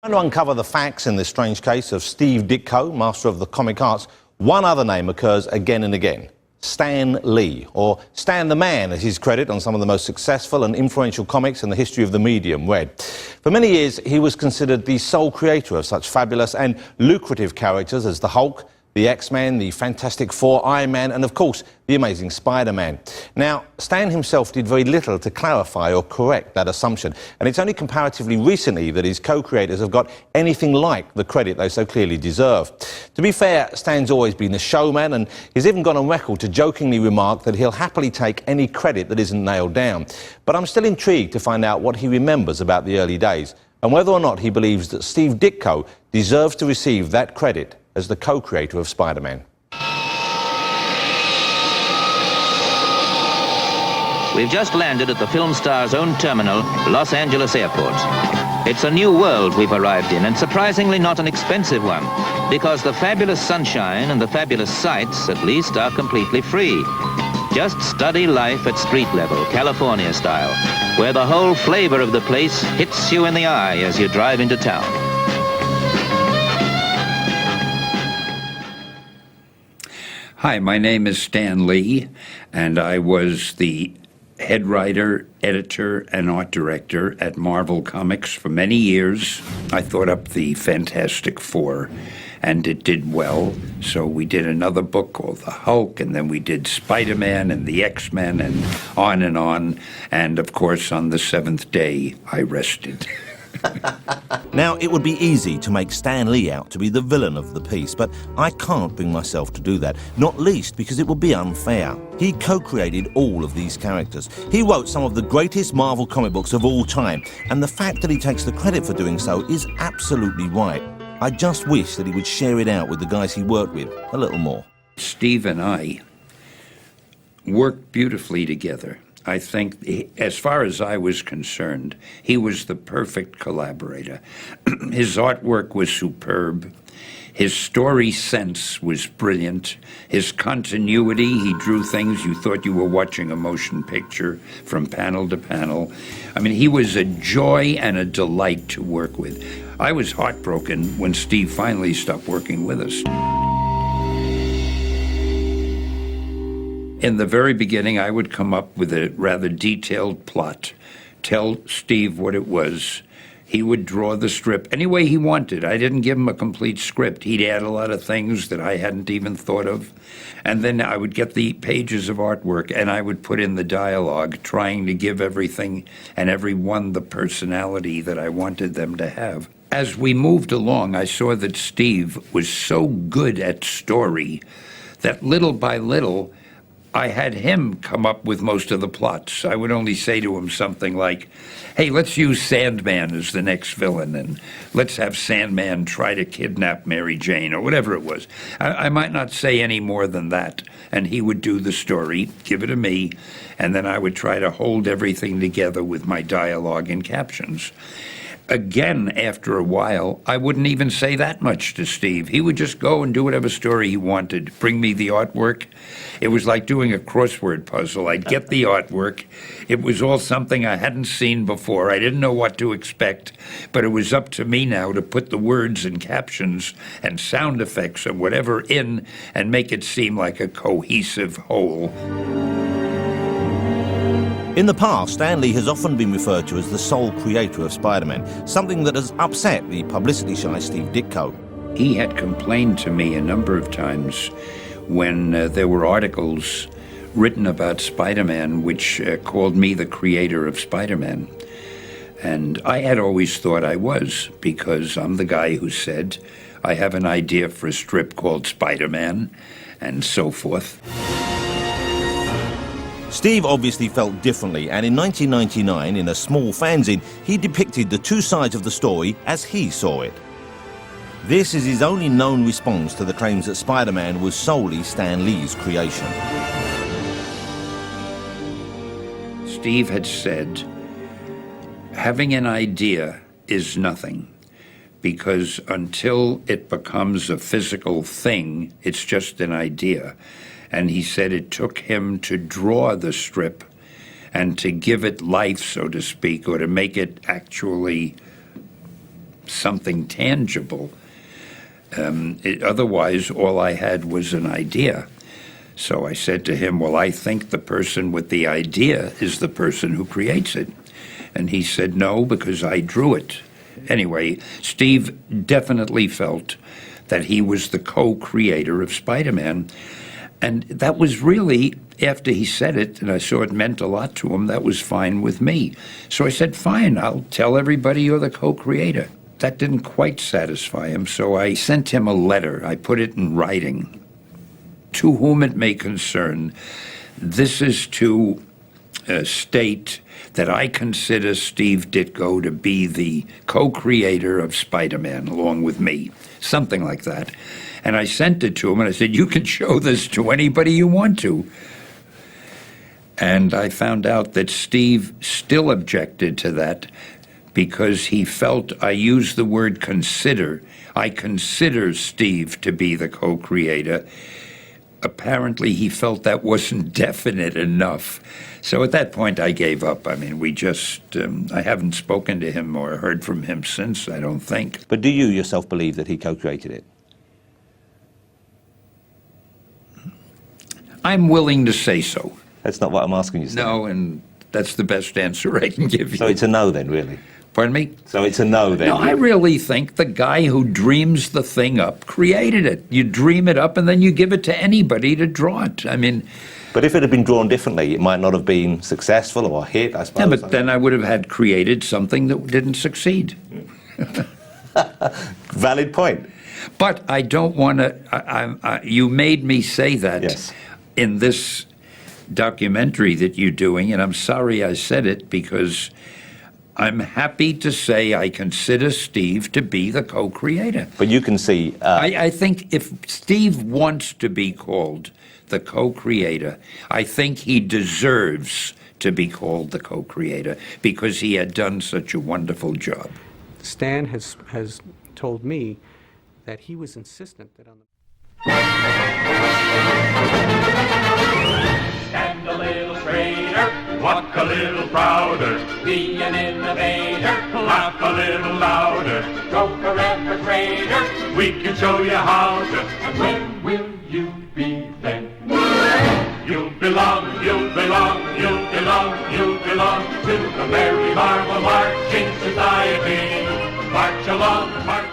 Trying to uncover the facts in this strange case of Steve Ditko, master of the comic arts, one other name occurs again and again. Stan Lee, or Stan the Man, is his credit on some of the most successful and influential comics in the history of the medium read. For many years, he was considered the sole creator of such fabulous and lucrative characters as the Hulk, the X-Men, the Fantastic Four, Iron Man, and of course, the Amazing Spider-Man. Now, Stan himself did very little to clarify or correct that assumption, and it's only comparatively recently that his co-creators have got anything like the credit they so clearly deserve. To be fair, Stan's always been a showman, and he's even gone on record to jokingly remark that he'll happily take any credit that isn't nailed down. But I'm still intrigued to find out what he remembers about the early days, and whether or not he believes that Steve Ditko deserves to receive that credit as the co-creator of Spider-Man. We've just landed at the film star's own terminal, Los Angeles Airport. It's a new world we've arrived in, and surprisingly not an expensive one, because the fabulous sunshine and the fabulous sights, at least, are completely free. Just study life at street level, California style, where the whole flavor of the place hits you in the eye as you drive into town. Hi, my name is Stan Lee, and I was the head writer, editor, and art director at Marvel Comics for many years. I thought up the Fantastic Four, and it did well. So we did another book called The Hulk, and then we did Spider-Man and the X-Men, and on and on. And of course, on the seventh day, I rested. Now, it would be easy to make Stan Lee out to be the villain of the piece, but I can't bring myself to do that, not least because it would be unfair. He co-created all of these characters. He wrote some of the greatest Marvel comic books of all time, and the fact that he takes the credit for doing so is absolutely right. I just wish that he would share it out with the guys he worked with a little more. Steve and I worked beautifully together. I think, as far as I was concerned, he was the perfect collaborator. His artwork was superb. His story sense was brilliant. His continuity, he drew things you thought you were watching a motion picture from panel to panel. I mean, he was a joy and a delight to work with. I was heartbroken when Steve finally stopped working with us. In the very beginning, I would come up with a rather detailed plot, tell Steve what it was. He would draw the strip any way he wanted. I didn't give him a complete script. He'd add a lot of things that I hadn't even thought of. And then I would get the pages of artwork, and I would put in the dialogue, trying to give everything and everyone the personality that I wanted them to have. As we moved along, I saw that Steve was so good at story that little by little, I had him come up with most of the plots. I would only say to him something like, hey, let's use Sandman as the next villain, and let's have Sandman try to kidnap Mary Jane, or whatever it was. I might not say any more than that, and he would do the story, give it to me, and then I would try to hold everything together with my dialogue and captions. Again, after a while, I wouldn't even say that much to Steve. He would just go and do whatever story he wanted, bring me the artwork. It was like doing a crossword puzzle. I'd get the artwork. It was all something I hadn't seen before. I didn't know what to expect, but it was up to me now to put the words and captions and sound effects and whatever in and make it seem like a cohesive whole. In the past, Stan Lee has often been referred to as the sole creator of Spider-Man, something that has upset the publicity-shy Steve Ditko. He had complained to me a number of times when there were articles written about Spider-Man which called me the creator of Spider-Man. And I had always thought I was, because I'm the guy who said, I have an idea for a strip called Spider-Man, and so forth. Steve obviously felt differently, and in 1999, in a small fanzine, he depicted the two sides of the story as he saw it. This is his only known response to the claims that Spider-Man was solely Stan Lee's creation. Steve had said, having an idea is nothing, because until it becomes a physical thing, it's just an idea. And he said it took him to draw the strip and to give it life, so to speak, or to make it actually something tangible. Otherwise, all I had was an idea. So I said to him, well, I think the person with the idea is the person who creates it. And he said, no, because I drew it. Anyway, Steve definitely felt that he was the co-creator of Spider-Man. And that was really, after he said it, and I saw it meant a lot to him, that was fine with me. So I said, fine, I'll tell everybody you're the co-creator. That didn't quite satisfy him, so I sent him a letter. I put it in writing. To whom it may concern, this is to state that I consider Steve Ditko to be the co-creator of Spider-Man along with me, something like that. And I sent it to him, and I said, you can show this to anybody you want to. And I found out that Steve still objected to that because he felt I used the word consider. I consider Steve to be the co-creator. Apparently, he felt that wasn't definite enough. So at that point, I gave up. I mean, I haven't spoken to him or heard from him since, I don't think. But do you yourself believe that he co-created it? I'm willing to say so. That's not what I'm asking you, Stan. No, and that's the best answer I can give you. So it's a no then, really? Pardon me? So it's a no then? No, I really think the guy who dreams the thing up created it. You dream it up and then you give it to anybody to draw it. I mean... But if it had been drawn differently, it might not have been successful or a hit, I suppose. Yeah, but then I would have had created something that didn't succeed. Valid point. But I don't want to... you made me say that Yes. in this documentary that you're doing, and I'm sorry I said it because I'm happy to say I consider Steve to be the co-creator. But you can see... I think if Steve wants to be called the co-creator, I think he deserves to be called the co-creator because he had done such a wonderful job. Stan has told me that he was insistent that on the... Stand a little straighter, walk a little prouder, be an innovator, laugh a little louder, go forever greater, we can show you how to, and when will you be then? You belong, you belong, you belong, you belong to the Merry Marvel Marching Society. March along, march